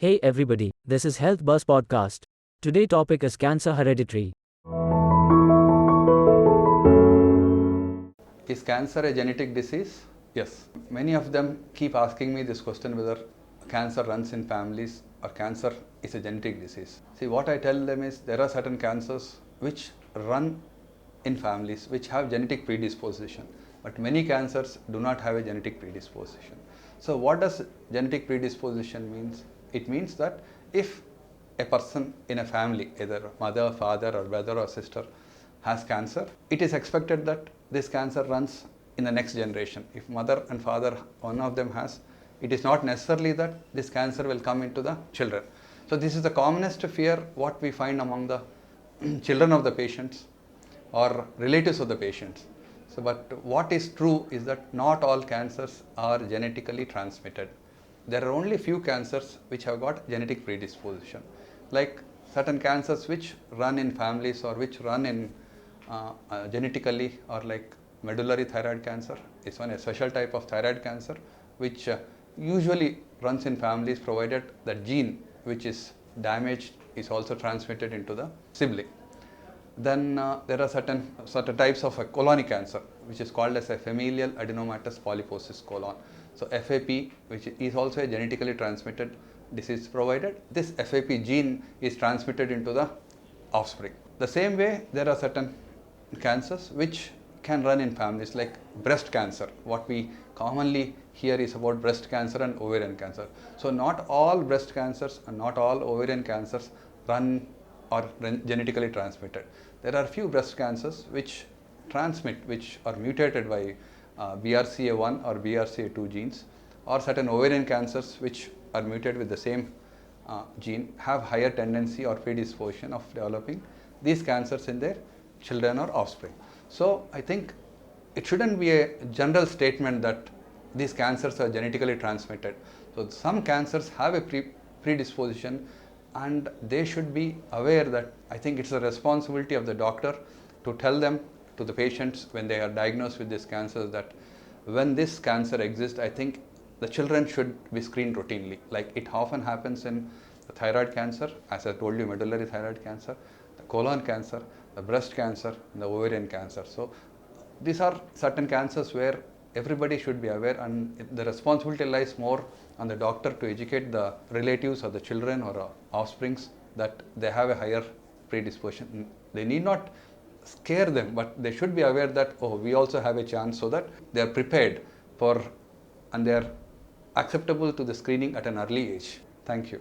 Hey everybody, this is Health Buzz Podcast. Today topic is cancer hereditary. Is cancer a genetic disease? Yes. Many of them keep asking me this question whether cancer runs in families or cancer is a genetic disease. See, what I tell them is there are certain cancers which run in families which have genetic predisposition, but many cancers do not have a genetic predisposition. So what does genetic predisposition means? It means that if a person in a family, either mother, father or brother or sister, has cancer, it is expected that this cancer runs in the next generation. If mother and father, one of them has, it is not necessarily that this cancer will come into the children. So this is the commonest fear what we find among the children of the patients or relatives of the patients. So, but what is true is that not all cancers are genetically transmitted. There are only few cancers which have got genetic predisposition, like certain cancers which run in families or which run in genetically, or like medullary thyroid cancer is one a special type of thyroid cancer which usually runs in families provided that gene which is damaged is also transmitted into the sibling. Then there are certain types of colonic cancer which is called as a familial adenomatous polyposis colon. So FAP, which is also a genetically transmitted disease provided this FAP gene is transmitted into the offspring. The same way there are certain cancers which can run in families, like breast cancer. What we commonly hear is about breast cancer and ovarian cancer. So not all breast cancers and not all ovarian cancers run or genetically transmitted. There are few breast cancers which transmit, which are mutated by BRCA1 or BRCA2 genes, or certain ovarian cancers which are mutated with the same gene have higher tendency or predisposition of developing these cancers in their children or offspring. So I think it shouldn't be a general statement that these cancers are genetically transmitted. So some cancers have a predisposition, and they should be aware that I think it's the responsibility of the doctor to tell them, to the patients when they are diagnosed with this cancer, that when this cancer exists, I think the children should be screened routinely. Like it often happens in the thyroid cancer, as I told you, medullary thyroid cancer, the colon cancer, the breast cancer, and the ovarian cancer. So these are certain cancers where everybody should be aware, and the responsibility lies more on the doctor to educate the relatives or the children or offsprings that they have a higher predisposition. They need not scare them, but they should be aware that, oh, we also have a chance, so that they are prepared for and they are acceptable to the screening at an early age. Thank you.